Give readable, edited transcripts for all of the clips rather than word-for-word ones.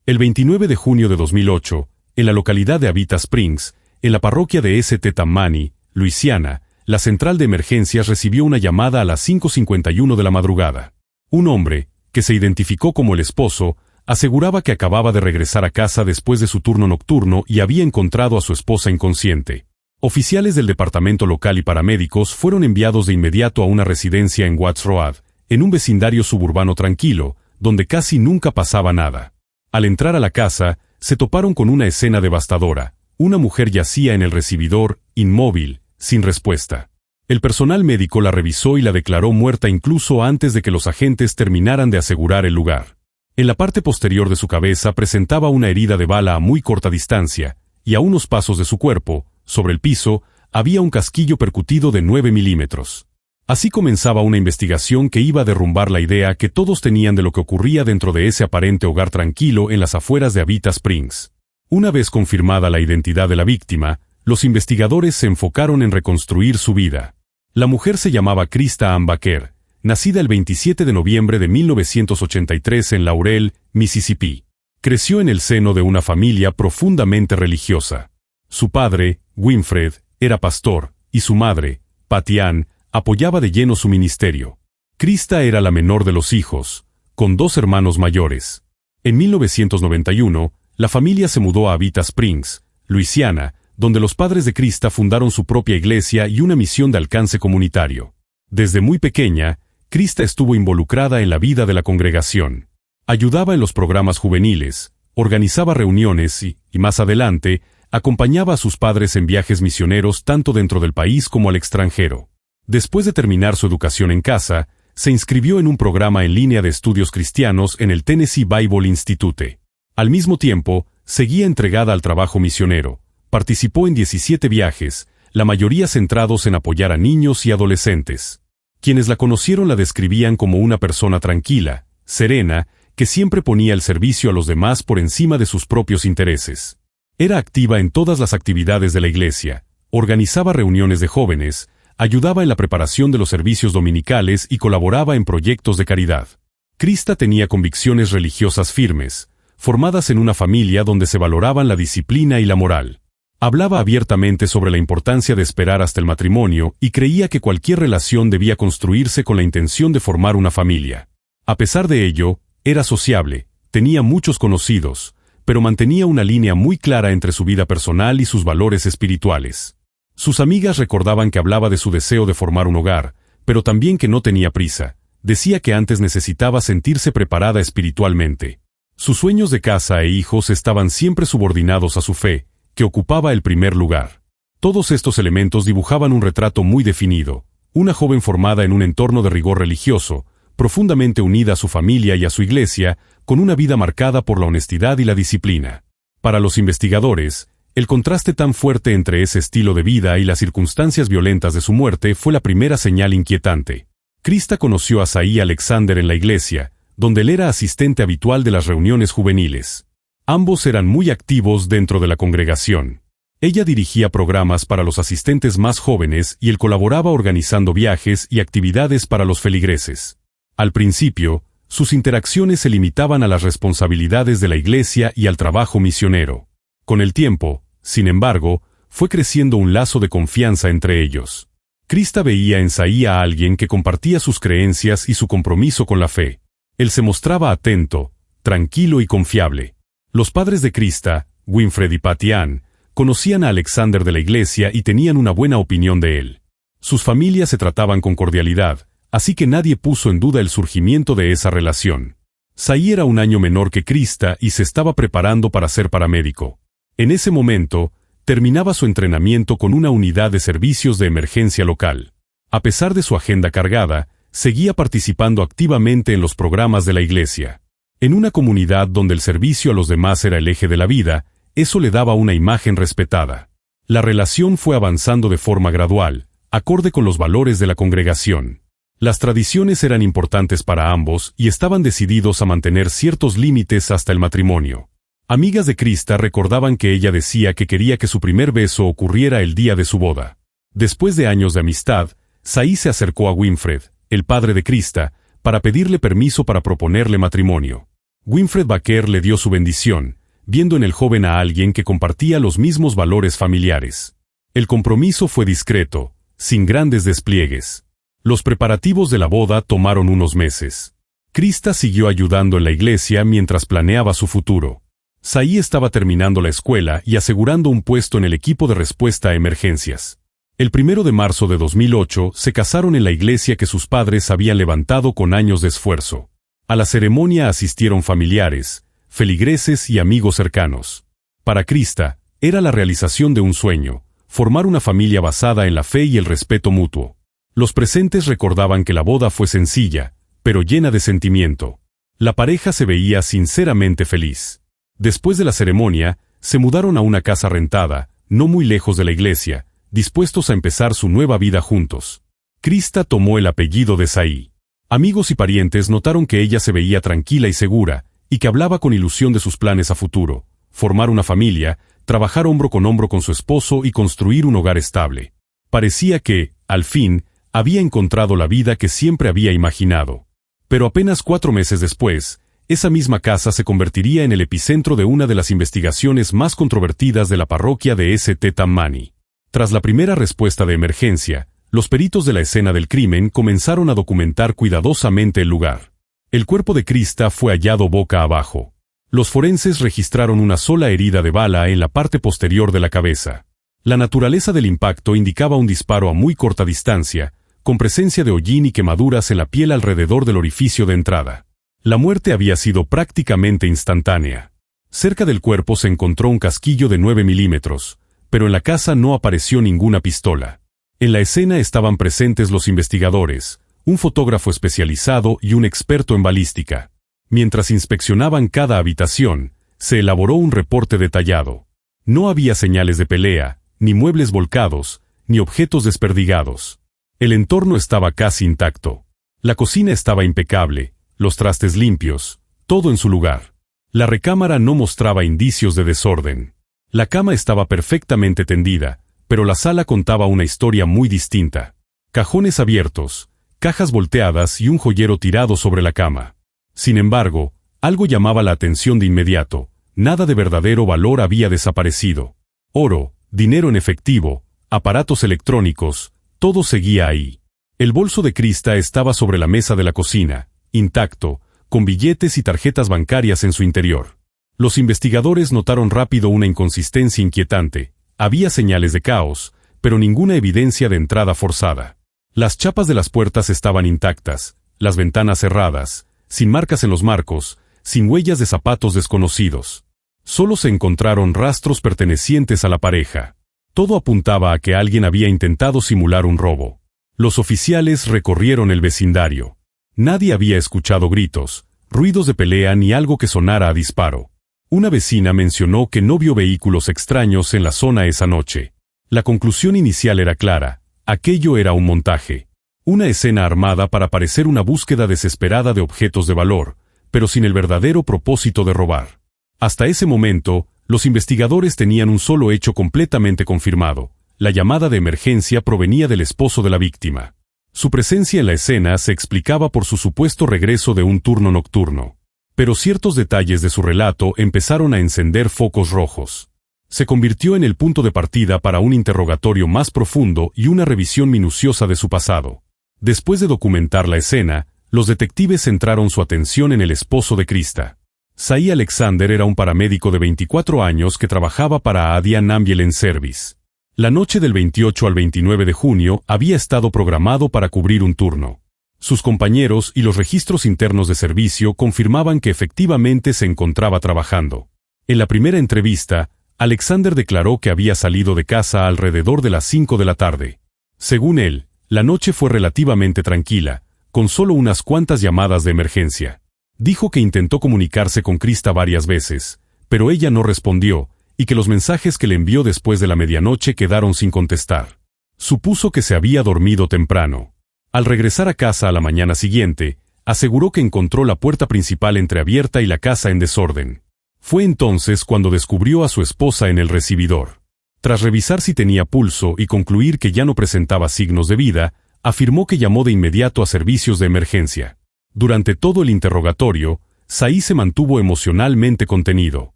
El 29 de junio de 2008, en la localidad de Avita Springs, en la parroquia de St. Tammany, Luisiana, la central de emergencias recibió una llamada a las 5:51 de la madrugada. Un hombre, que se identificó como el esposo, aseguraba que acababa de regresar a casa después de su turno nocturno y había encontrado a su esposa inconsciente. Oficiales del departamento local y paramédicos fueron enviados de inmediato a una residencia en Watts Road, en un vecindario suburbano tranquilo, donde casi nunca pasaba nada. Al entrar a la casa, se toparon con una escena devastadora. Una mujer yacía en el recibidor, inmóvil, sin respuesta. El personal médico la revisó y la declaró muerta incluso antes de que los agentes terminaran de asegurar el lugar. En la parte posterior de su cabeza presentaba una herida de bala a muy corta distancia, y a unos pasos de su cuerpo, sobre el piso, había un casquillo percutido de 9 milímetros. Así comenzaba una investigación que iba a derrumbar la idea que todos tenían de lo que ocurría dentro de ese aparente hogar tranquilo en las afueras de Avita Springs. Una vez confirmada la identidad de la víctima, los investigadores se enfocaron en reconstruir su vida. La mujer se llamaba Krista Ann Baker, nacida el 27 de noviembre de 1983 en Laurel, Mississippi. Creció en el seno de una familia profundamente religiosa. Su padre, Winfred, era pastor, y su madre, Patty Ann, apoyaba de lleno su ministerio. Krista era la menor de los hijos, con 2 hermanos mayores. En 1991, la familia se mudó a Avita Springs, Luisiana, donde los padres de Krista fundaron su propia iglesia y una misión de alcance comunitario. Desde muy pequeña, Krista estuvo involucrada en la vida de la congregación. Ayudaba en los programas juveniles, organizaba reuniones y más adelante, acompañaba a sus padres en viajes misioneros tanto dentro del país como al extranjero. Después de terminar su educación en casa, se inscribió en un programa en línea de estudios cristianos en el Tennessee Bible Institute. Al mismo tiempo, seguía entregada al trabajo misionero. Participó en 17 viajes, la mayoría centrados en apoyar a niños y adolescentes. Quienes la conocieron la describían como una persona tranquila, serena, que siempre ponía el servicio a los demás por encima de sus propios intereses. Era activa en todas las actividades de la iglesia, organizaba reuniones de jóvenes, ayudaba en la preparación de los servicios dominicales y colaboraba en proyectos de caridad. Krista tenía convicciones religiosas firmes, formadas en una familia donde se valoraban la disciplina y la moral. Hablaba abiertamente sobre la importancia de esperar hasta el matrimonio y creía que cualquier relación debía construirse con la intención de formar una familia. A pesar de ello, era sociable, tenía muchos conocidos, pero mantenía una línea muy clara entre su vida personal y sus valores espirituales. Sus amigas recordaban que hablaba de su deseo de formar un hogar, pero también que no tenía prisa. Decía que antes necesitaba sentirse preparada espiritualmente. Sus sueños de casa e hijos estaban siempre subordinados a su fe, que ocupaba el primer lugar. Todos estos elementos dibujaban un retrato muy definido, una joven formada en un entorno de rigor religioso, profundamente unida a su familia y a su iglesia, con una vida marcada por la honestidad y la disciplina. Para los investigadores, el contraste tan fuerte entre ese estilo de vida y las circunstancias violentas de su muerte fue la primera señal inquietante. Krista conoció a Saí Alexander en la iglesia, donde él era asistente habitual de las reuniones juveniles. Ambos eran muy activos dentro de la congregación. Ella dirigía programas para los asistentes más jóvenes y él colaboraba organizando viajes y actividades para los feligreses. Al principio, sus interacciones se limitaban a las responsabilidades de la iglesia y al trabajo misionero. Con el tiempo, sin embargo, fue creciendo un lazo de confianza entre ellos. Krista veía en Saí a alguien que compartía sus creencias y su compromiso con la fe. Él se mostraba atento, tranquilo y confiable. Los padres de Krista, Winfred y Patty Ann, conocían a Alexander de la iglesia y tenían una buena opinión de él. Sus familias se trataban con cordialidad, así que nadie puso en duda el surgimiento de esa relación. Saí era un año menor que Krista y se estaba preparando para ser paramédico. En ese momento, terminaba su entrenamiento con una unidad de servicios de emergencia local. A pesar de su agenda cargada, seguía participando activamente en los programas de la iglesia. En una comunidad donde el servicio a los demás era el eje de la vida, eso le daba una imagen respetada. La relación fue avanzando de forma gradual, acorde con los valores de la congregación. Las tradiciones eran importantes para ambos y estaban decididos a mantener ciertos límites hasta el matrimonio. Amigas de Krista recordaban que ella decía que quería que su primer beso ocurriera el día de su boda. Después de años de amistad, Saí se acercó a Winfred, el padre de Krista, para pedirle permiso para proponerle matrimonio. Winfred Baker le dio su bendición, viendo en el joven a alguien que compartía los mismos valores familiares. El compromiso fue discreto, sin grandes despliegues. Los preparativos de la boda tomaron unos meses. Krista siguió ayudando en la iglesia mientras planeaba su futuro. Saí estaba terminando la escuela y asegurando un puesto en el equipo de respuesta a emergencias. El 1 de marzo de 2008 se casaron en la iglesia que sus padres habían levantado con años de esfuerzo. A la ceremonia asistieron familiares, feligreses y amigos cercanos. Para Krista, era la realización de un sueño, formar una familia basada en la fe y el respeto mutuo. Los presentes recordaban que la boda fue sencilla, pero llena de sentimiento. La pareja se veía sinceramente feliz. Después de la ceremonia, se mudaron a una casa rentada, no muy lejos de la iglesia, dispuestos a empezar su nueva vida juntos. Krista tomó el apellido de Saí. Amigos y parientes notaron que ella se veía tranquila y segura, y que hablaba con ilusión de sus planes a futuro, formar una familia, trabajar hombro con hombro con su esposo y construir un hogar estable. Parecía que, al fin, había encontrado la vida que siempre había imaginado. Pero apenas 4 meses después, esa misma casa se convertiría en el epicentro de una de las investigaciones más controvertidas de la parroquia de St. Tammany. Tras la primera respuesta de emergencia, los peritos de la escena del crimen comenzaron a documentar cuidadosamente el lugar. El cuerpo de Krista fue hallado boca abajo. Los forenses registraron una sola herida de bala en la parte posterior de la cabeza. La naturaleza del impacto indicaba un disparo a muy corta distancia, con presencia de hollín y quemaduras en la piel alrededor del orificio de entrada. La muerte había sido prácticamente instantánea. Cerca del cuerpo se encontró un casquillo de 9 milímetros, pero en la casa no apareció ninguna pistola. En la escena estaban presentes los investigadores, un fotógrafo especializado y un experto en balística. Mientras inspeccionaban cada habitación, se elaboró un reporte detallado. No había señales de pelea, ni muebles volcados, ni objetos desperdigados. El entorno estaba casi intacto. La cocina estaba impecable, los trastes limpios, todo en su lugar. La recámara no mostraba indicios de desorden. La cama estaba perfectamente tendida, pero la sala contaba una historia muy distinta. Cajones abiertos, cajas volteadas y un joyero tirado sobre la cama. Sin embargo, algo llamaba la atención de inmediato. Nada de verdadero valor había desaparecido. Oro, dinero en efectivo, aparatos electrónicos, todo seguía ahí. El bolso de Krista estaba sobre la mesa de la cocina, intacto, con billetes y tarjetas bancarias en su interior. Los investigadores notaron rápido una inconsistencia inquietante. Había señales de caos, pero ninguna evidencia de entrada forzada. Las chapas de las puertas estaban intactas, las ventanas cerradas, sin marcas en los marcos, sin huellas de zapatos desconocidos. Solo se encontraron rastros pertenecientes a la pareja. Todo apuntaba a que alguien había intentado simular un robo. Los oficiales recorrieron el vecindario. Nadie había escuchado gritos, ruidos de pelea ni algo que sonara a disparo. Una vecina mencionó que no vio vehículos extraños en la zona esa noche. La conclusión inicial era clara: aquello era un montaje. Una escena armada para parecer una búsqueda desesperada de objetos de valor, pero sin el verdadero propósito de robar. Hasta ese momento, los investigadores tenían un solo hecho completamente confirmado: la llamada de emergencia provenía del esposo de la víctima. Su presencia en la escena se explicaba por su supuesto regreso de un turno nocturno. Pero ciertos detalles de su relato empezaron a encender focos rojos. Se convirtió en el punto de partida para un interrogatorio más profundo y una revisión minuciosa de su pasado. Después de documentar la escena, los detectives centraron su atención en el esposo de Krista. Saí Alexander era un paramédico de 24 años que trabajaba para Adian Ambulance Service. La noche del 28 al 29 de junio había estado programado para cubrir un turno. Sus compañeros y los registros internos de servicio confirmaban que efectivamente se encontraba trabajando. En la primera entrevista, Alexander declaró que había salido de casa alrededor de las 5 de la tarde. Según él, la noche fue relativamente tranquila, con solo unas cuantas llamadas de emergencia. Dijo que intentó comunicarse con Krista varias veces, pero ella no respondió, y que los mensajes que le envió después de la medianoche quedaron sin contestar. Supuso que se había dormido temprano. Al regresar a casa a la mañana siguiente, aseguró que encontró la puerta principal entreabierta y la casa en desorden. Fue entonces cuando descubrió a su esposa en el recibidor. Tras revisar si tenía pulso y concluir que ya no presentaba signos de vida, afirmó que llamó de inmediato a servicios de emergencia. Durante todo el interrogatorio, Saí se mantuvo emocionalmente contenido.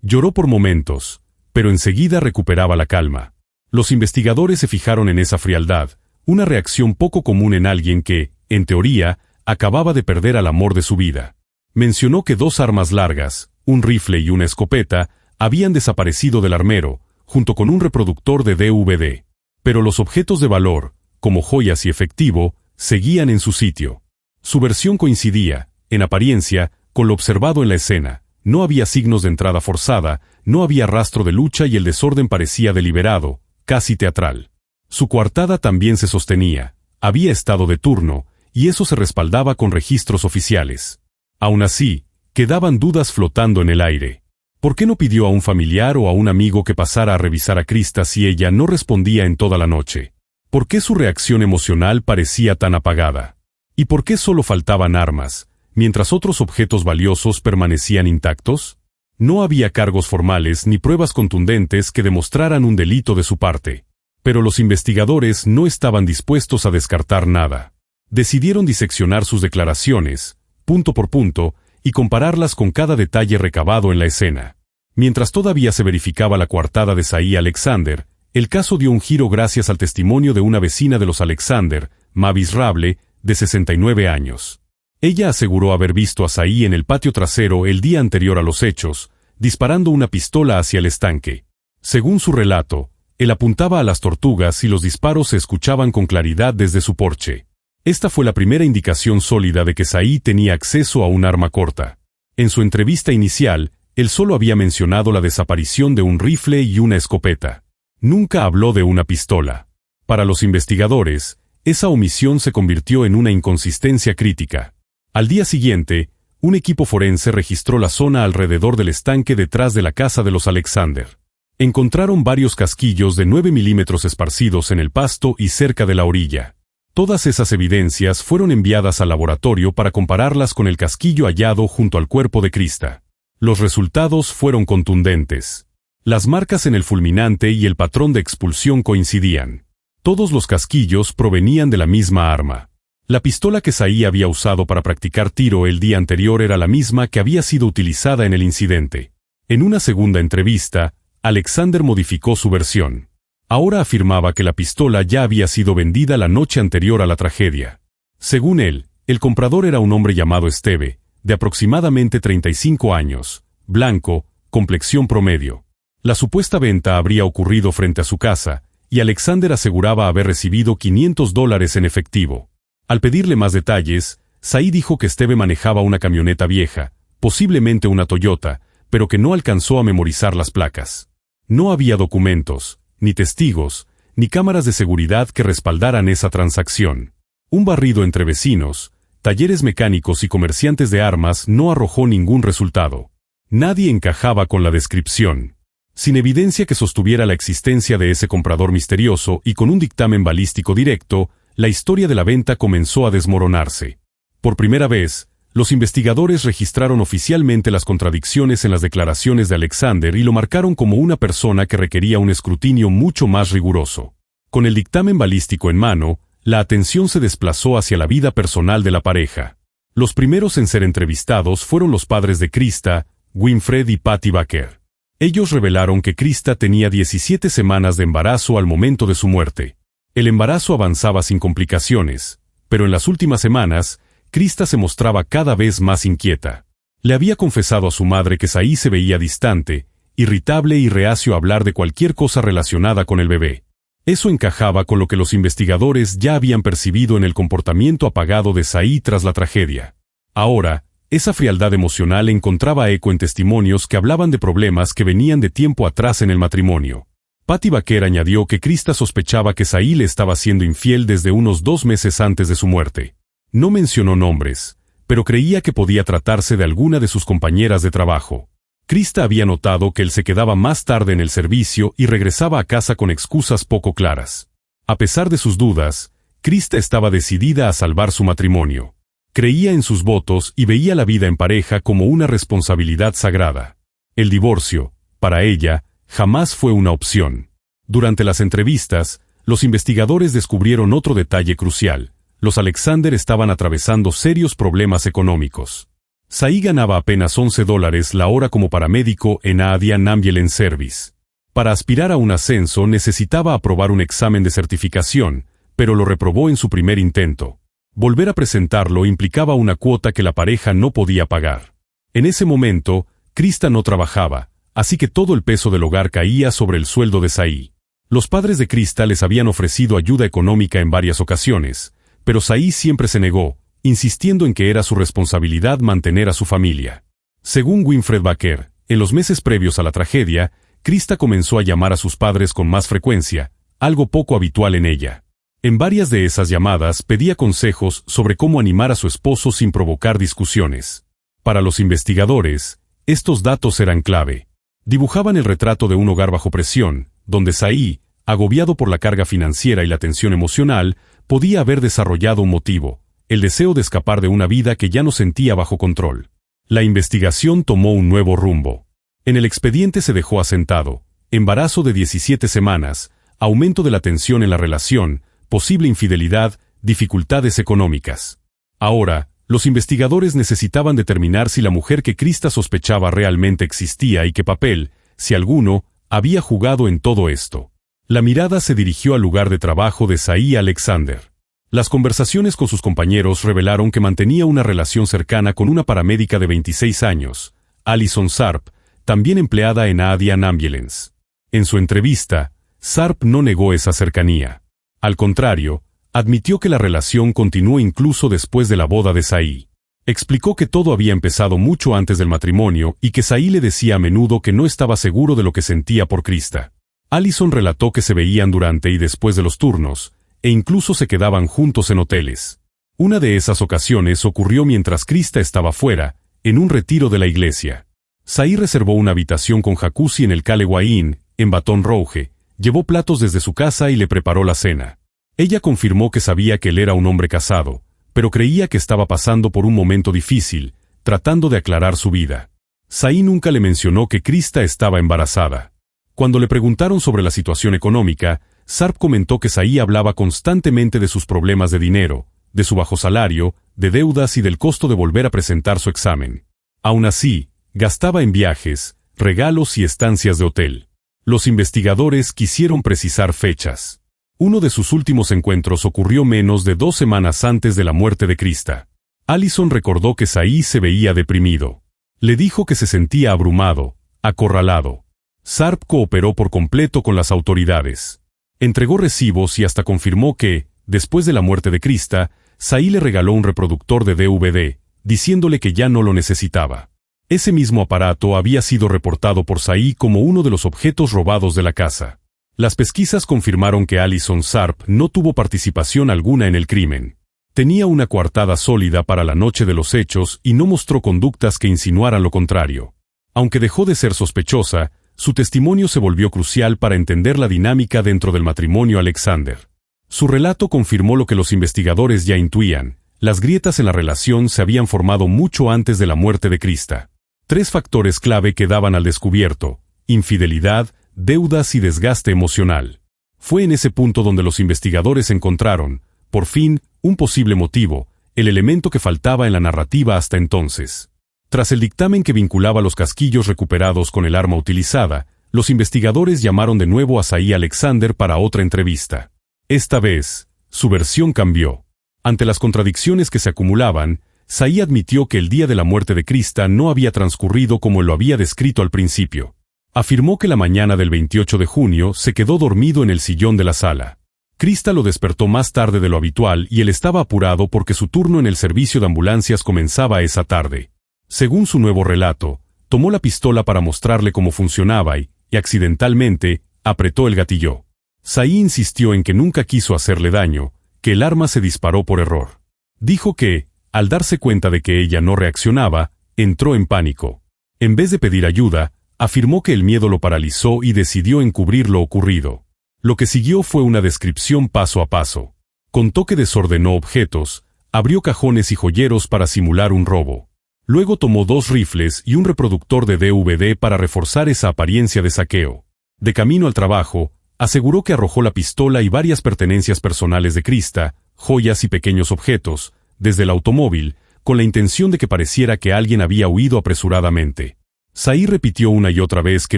Lloró por momentos, pero enseguida recuperaba la calma. Los investigadores se fijaron en esa frialdad, una reacción poco común en alguien que, en teoría, acababa de perder al amor de su vida. Mencionó que 2 armas largas, un rifle y una escopeta, habían desaparecido del armero, junto con un reproductor de DVD. Pero los objetos de valor, como joyas y efectivo, seguían en su sitio. Su versión coincidía, en apariencia, con lo observado en la escena. No había signos de entrada forzada, no había rastro de lucha y el desorden parecía deliberado, casi teatral. Su coartada también se sostenía, había estado de turno, y eso se respaldaba con registros oficiales. Aún así, quedaban dudas flotando en el aire. ¿Por qué no pidió a un familiar o a un amigo que pasara a revisar a Krista si ella no respondía en toda la noche? ¿Por qué su reacción emocional parecía tan apagada? ¿Y por qué solo faltaban armas, mientras otros objetos valiosos permanecían intactos? No había cargos formales ni pruebas contundentes que demostraran un delito de su parte. Pero los investigadores no estaban dispuestos a descartar nada. Decidieron diseccionar sus declaraciones, punto por punto, y compararlas con cada detalle recabado en la escena. Mientras todavía se verificaba la coartada de Saí Alexander, el caso dio un giro gracias al testimonio de una vecina de los Alexander, Mavis Rable, de 69 años. Ella aseguró haber visto a Saí en el patio trasero el día anterior a los hechos, disparando una pistola hacia el estanque. Según su relato, él apuntaba a las tortugas y los disparos se escuchaban con claridad desde su porche. Esta fue la primera indicación sólida de que Saí tenía acceso a un arma corta. En su entrevista inicial, él solo había mencionado la desaparición de un rifle y una escopeta. Nunca habló de una pistola. Para los investigadores, esa omisión se convirtió en una inconsistencia crítica. Al día siguiente, un equipo forense registró la zona alrededor del estanque detrás de la casa de los Alexander. Encontraron varios casquillos de 9 milímetros esparcidos en el pasto y cerca de la orilla. Todas esas evidencias fueron enviadas al laboratorio para compararlas con el casquillo hallado junto al cuerpo de Krista. Los resultados fueron contundentes. Las marcas en el fulminante y el patrón de expulsión coincidían. Todos los casquillos provenían de la misma arma. La pistola que Saí había usado para practicar tiro el día anterior era la misma que había sido utilizada en el incidente. En una segunda entrevista, Alexander modificó su versión. Ahora afirmaba que la pistola ya había sido vendida la noche anterior a la tragedia. Según él, el comprador era un hombre llamado Esteve, de aproximadamente 35 años, blanco, complexión promedio. La supuesta venta habría ocurrido frente a su casa, y Alexander aseguraba haber recibido $500 en efectivo. Al pedirle más detalles, Saí dijo que Esteve manejaba una camioneta vieja, posiblemente una Toyota, pero que no alcanzó a memorizar las placas. No había documentos, ni testigos, ni cámaras de seguridad que respaldaran esa transacción. Un barrido entre vecinos, talleres mecánicos y comerciantes de armas no arrojó ningún resultado. Nadie encajaba con la descripción. Sin evidencia que sostuviera la existencia de ese comprador misterioso y con un dictamen balístico directo, la historia de la venta comenzó a desmoronarse. Por primera vez, los investigadores registraron oficialmente las contradicciones en las declaraciones de Alexander y lo marcaron como una persona que requería un escrutinio mucho más riguroso. Con el dictamen balístico en mano, la atención se desplazó hacia la vida personal de la pareja. Los primeros en ser entrevistados fueron los padres de Krista, Winfred y Patty Baker. Ellos revelaron que Krista tenía 17 semanas de embarazo al momento de su muerte. El embarazo avanzaba sin complicaciones, pero en las últimas semanas, Krista se mostraba cada vez más inquieta. Le había confesado a su madre que Saí se veía distante, irritable y reacio a hablar de cualquier cosa relacionada con el bebé. Eso encajaba con lo que los investigadores ya habían percibido en el comportamiento apagado de Saí tras la tragedia. Ahora, esa frialdad emocional encontraba eco en testimonios que hablaban de problemas que venían de tiempo atrás en el matrimonio. Patty Baker añadió que Krista sospechaba que Saí le estaba siendo infiel desde unos 2 meses antes de su muerte. No mencionó nombres, pero creía que podía tratarse de alguna de sus compañeras de trabajo. Krista había notado que él se quedaba más tarde en el servicio y regresaba a casa con excusas poco claras. A pesar de sus dudas, Krista estaba decidida a salvar su matrimonio. Creía en sus votos y veía la vida en pareja como una responsabilidad sagrada. El divorcio, para ella, jamás fue una opción. Durante las entrevistas, los investigadores descubrieron otro detalle crucial. Los Alexander estaban atravesando serios problemas económicos. Saí ganaba apenas $11 la hora como paramédico en ADIAN Ambulance Service. Para aspirar a un ascenso necesitaba aprobar un examen de certificación, pero lo reprobó en su primer intento. Volver a presentarlo implicaba una cuota que la pareja no podía pagar. En ese momento, Krista no trabajaba, así que todo el peso del hogar caía sobre el sueldo de Saí. Los padres de Krista les habían ofrecido ayuda económica en varias ocasiones, pero Saí siempre se negó, insistiendo en que era su responsabilidad mantener a su familia. Según Winfred Baker, en los meses previos a la tragedia, Krista comenzó a llamar a sus padres con más frecuencia, algo poco habitual en ella. En varias de esas llamadas pedía consejos sobre cómo animar a su esposo sin provocar discusiones. Para los investigadores, estos datos eran clave. Dibujaban el retrato de un hogar bajo presión, donde Saí, agobiado por la carga financiera y la tensión emocional, podía haber desarrollado un motivo: el deseo de escapar de una vida que ya no sentía bajo control. La investigación tomó un nuevo rumbo. En el expediente se dejó asentado: embarazo de 17 semanas, aumento de la tensión en la relación, posible infidelidad, dificultades económicas. Ahora, los investigadores necesitaban determinar si la mujer que Krista sospechaba realmente existía y qué papel, si alguno, había jugado en todo esto. La mirada se dirigió al lugar de trabajo de Saí Alexander. Las conversaciones con sus compañeros revelaron que mantenía una relación cercana con una paramédica de 26 años, Alison Sharp, también empleada en ADIAN Ambulance. En su entrevista, Sharp no negó esa cercanía. Al contrario, admitió que la relación continuó incluso después de la boda de Saí. Explicó que todo había empezado mucho antes del matrimonio y que Saí le decía a menudo que no estaba seguro de lo que sentía por Krista. Alison relató que se veían durante y después de los turnos, e incluso se quedaban juntos en hoteles. Una de esas ocasiones ocurrió mientras Krista estaba fuera, en un retiro de la iglesia. Saí reservó una habitación con jacuzzi en el Callaway Inn, en Baton Rouge, llevó platos desde su casa y le preparó la cena. Ella confirmó que sabía que él era un hombre casado, pero creía que estaba pasando por un momento difícil, tratando de aclarar su vida. Saí nunca le mencionó que Krista estaba embarazada. Cuando le preguntaron sobre la situación económica, Sharp comentó que Saí hablaba constantemente de sus problemas de dinero, de su bajo salario, de deudas y del costo de volver a presentar su examen. Aún así, gastaba en viajes, regalos y estancias de hotel. Los investigadores quisieron precisar fechas. Uno de sus últimos encuentros ocurrió menos de 2 semanas antes de la muerte de Krista. Alison recordó que Saí se veía deprimido. Le dijo que se sentía abrumado, acorralado. Sharp cooperó por completo con las autoridades. Entregó recibos y hasta confirmó que, después de la muerte de Krista, Saí le regaló un reproductor de DVD, diciéndole que ya no lo necesitaba. Ese mismo aparato había sido reportado por Saí como uno de los objetos robados de la casa. Las pesquisas confirmaron que Alison Sharp no tuvo participación alguna en el crimen. Tenía una coartada sólida para la noche de los hechos y no mostró conductas que insinuaran lo contrario. Aunque dejó de ser sospechosa, su testimonio se volvió crucial para entender la dinámica dentro del matrimonio Alexander. Su relato confirmó lo que los investigadores ya intuían: las grietas en la relación se habían formado mucho antes de la muerte de Krista. 3 factores clave quedaban al descubierto: infidelidad, deudas y desgaste emocional. Fue en ese punto donde los investigadores encontraron, por fin, un posible motivo, el elemento que faltaba en la narrativa hasta entonces. Tras el dictamen que vinculaba los casquillos recuperados con el arma utilizada, los investigadores llamaron de nuevo a Saí Alexander para otra entrevista. Esta vez, su versión cambió. Ante las contradicciones que se acumulaban, Saí admitió que el día de la muerte de Krista no había transcurrido como lo había descrito al principio. Afirmó que la mañana del 28 de junio se quedó dormido en el sillón de la sala. Krista lo despertó más tarde de lo habitual y él estaba apurado porque su turno en el servicio de ambulancias comenzaba esa tarde. Según su nuevo relato, tomó la pistola para mostrarle cómo funcionaba y accidentalmente, apretó el gatillo. Saí insistió en que nunca quiso hacerle daño, que el arma se disparó por error. Dijo que, al darse cuenta de que ella no reaccionaba, entró en pánico. En vez de pedir ayuda, afirmó que el miedo lo paralizó y decidió encubrir lo ocurrido. Lo que siguió fue una descripción paso a paso. Contó que desordenó objetos, abrió cajones y joyeros para simular un robo. Luego tomó 2 rifles y un reproductor de DVD para reforzar esa apariencia de saqueo. De camino al trabajo, aseguró que arrojó la pistola y varias pertenencias personales de Krista, joyas y pequeños objetos, desde el automóvil, con la intención de que pareciera que alguien había huido apresuradamente. Saí repitió una y otra vez que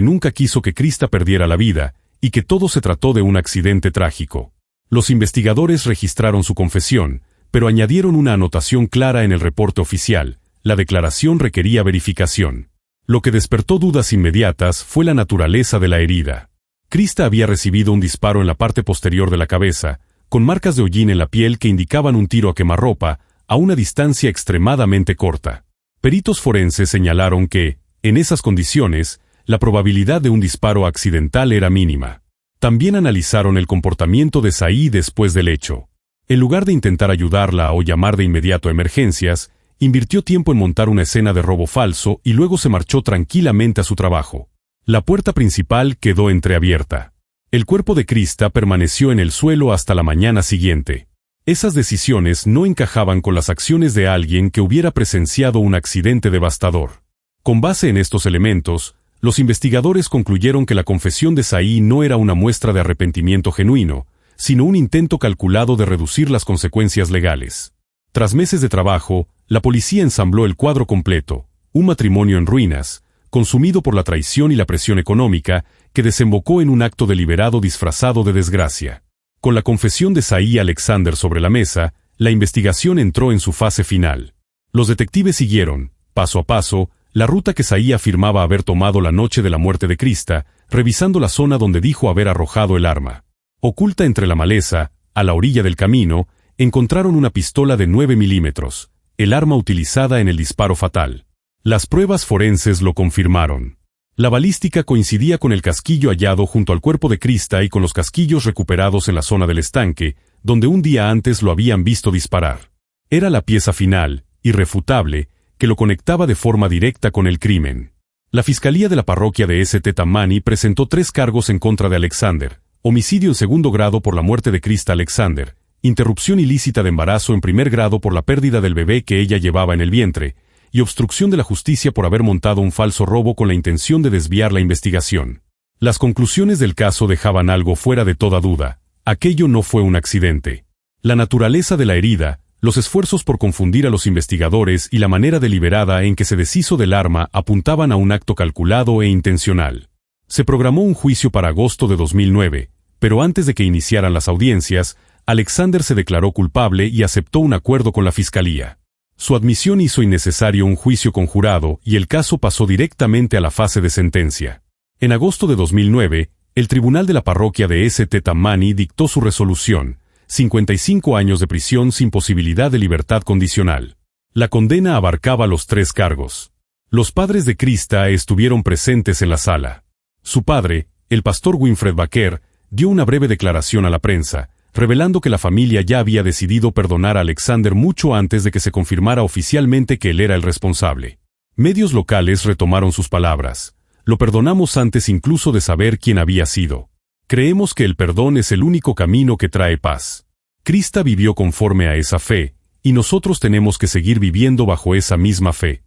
nunca quiso que Krista perdiera la vida, y que todo se trató de un accidente trágico. Los investigadores registraron su confesión, pero añadieron una anotación clara en el reporte oficial: la declaración requería verificación. Lo que despertó dudas inmediatas fue la naturaleza de la herida. Krista había recibido un disparo en la parte posterior de la cabeza, con marcas de hollín en la piel que indicaban un tiro a quemarropa, a una distancia extremadamente corta. Peritos forenses señalaron que, en esas condiciones, la probabilidad de un disparo accidental era mínima. También analizaron el comportamiento de Saí después del hecho. En lugar de intentar ayudarla o llamar de inmediato a emergencias, invirtió tiempo en montar una escena de robo falso y luego se marchó tranquilamente a su trabajo. La puerta principal quedó entreabierta. El cuerpo de Krista permaneció en el suelo hasta la mañana siguiente. Esas decisiones no encajaban con las acciones de alguien que hubiera presenciado un accidente devastador. Con base en estos elementos, los investigadores concluyeron que la confesión de Saí no era una muestra de arrepentimiento genuino, sino un intento calculado de reducir las consecuencias legales. Tras meses de trabajo, la policía ensambló el cuadro completo: un matrimonio en ruinas, consumido por la traición y la presión económica, que desembocó en un acto deliberado disfrazado de desgracia. Con la confesión de Saí Alexander sobre la mesa, la investigación entró en su fase final. Los detectives siguieron, paso a paso, la ruta que Saí afirmaba haber tomado la noche de la muerte de Krista, revisando la zona donde dijo haber arrojado el arma. Oculta entre la maleza, a la orilla del camino, encontraron una pistola de 9 milímetros, el arma utilizada en el disparo fatal. Las pruebas forenses lo confirmaron. La balística coincidía con el casquillo hallado junto al cuerpo de Krista y con los casquillos recuperados en la zona del estanque, donde un día antes lo habían visto disparar. Era la pieza final, irrefutable, que lo conectaba de forma directa con el crimen. La Fiscalía de la Parroquia de St. Tammany presentó 3 cargos en contra de Alexander: homicidio en segundo grado por la muerte de Krista Alexander, interrupción ilícita de embarazo en primer grado por la pérdida del bebé que ella llevaba en el vientre, y obstrucción de la justicia por haber montado un falso robo con la intención de desviar la investigación. Las conclusiones del caso dejaban algo fuera de toda duda: aquello no fue un accidente. La naturaleza de la herida, los esfuerzos por confundir a los investigadores y la manera deliberada en que se deshizo del arma apuntaban a un acto calculado e intencional. Se programó un juicio para agosto de 2009, pero antes de que iniciaran las audiencias, Alexander se declaró culpable y aceptó un acuerdo con la Fiscalía. Su admisión hizo innecesario un juicio con jurado y el caso pasó directamente a la fase de sentencia. En agosto de 2009, el Tribunal de la Parroquia de St. Tammany dictó su resolución: 55 años de prisión sin posibilidad de libertad condicional. La condena abarcaba los 3 cargos. Los padres de Krista estuvieron presentes en la sala. Su padre, el pastor Winfred Baker, dio una breve declaración a la prensa, revelando que la familia ya había decidido perdonar a Alexander mucho antes de que se confirmara oficialmente que él era el responsable. Medios locales retomaron sus palabras: lo perdonamos antes incluso de saber quién había sido. Creemos que el perdón es el único camino que trae paz. Krista vivió conforme a esa fe, y nosotros tenemos que seguir viviendo bajo esa misma fe.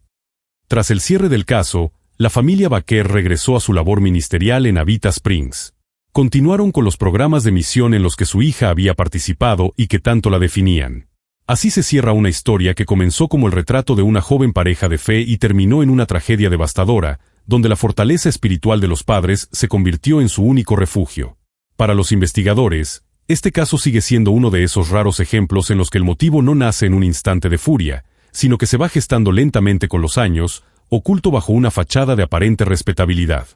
Tras el cierre del caso, la familia Baker regresó a su labor ministerial en Avita Springs. Continuaron con los programas de misión en los que su hija había participado y que tanto la definían. Así se cierra una historia que comenzó como el retrato de una joven pareja de fe y terminó en una tragedia devastadora, donde la fortaleza espiritual de los padres se convirtió en su único refugio. Para los investigadores, este caso sigue siendo uno de esos raros ejemplos en los que el motivo no nace en un instante de furia, sino que se va gestando lentamente con los años, oculto bajo una fachada de aparente respetabilidad.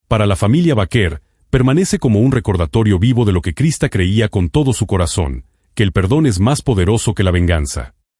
Para la familia Baker, permanece como un recordatorio vivo de lo que Krista creía con todo su corazón: que el perdón es más poderoso que la venganza.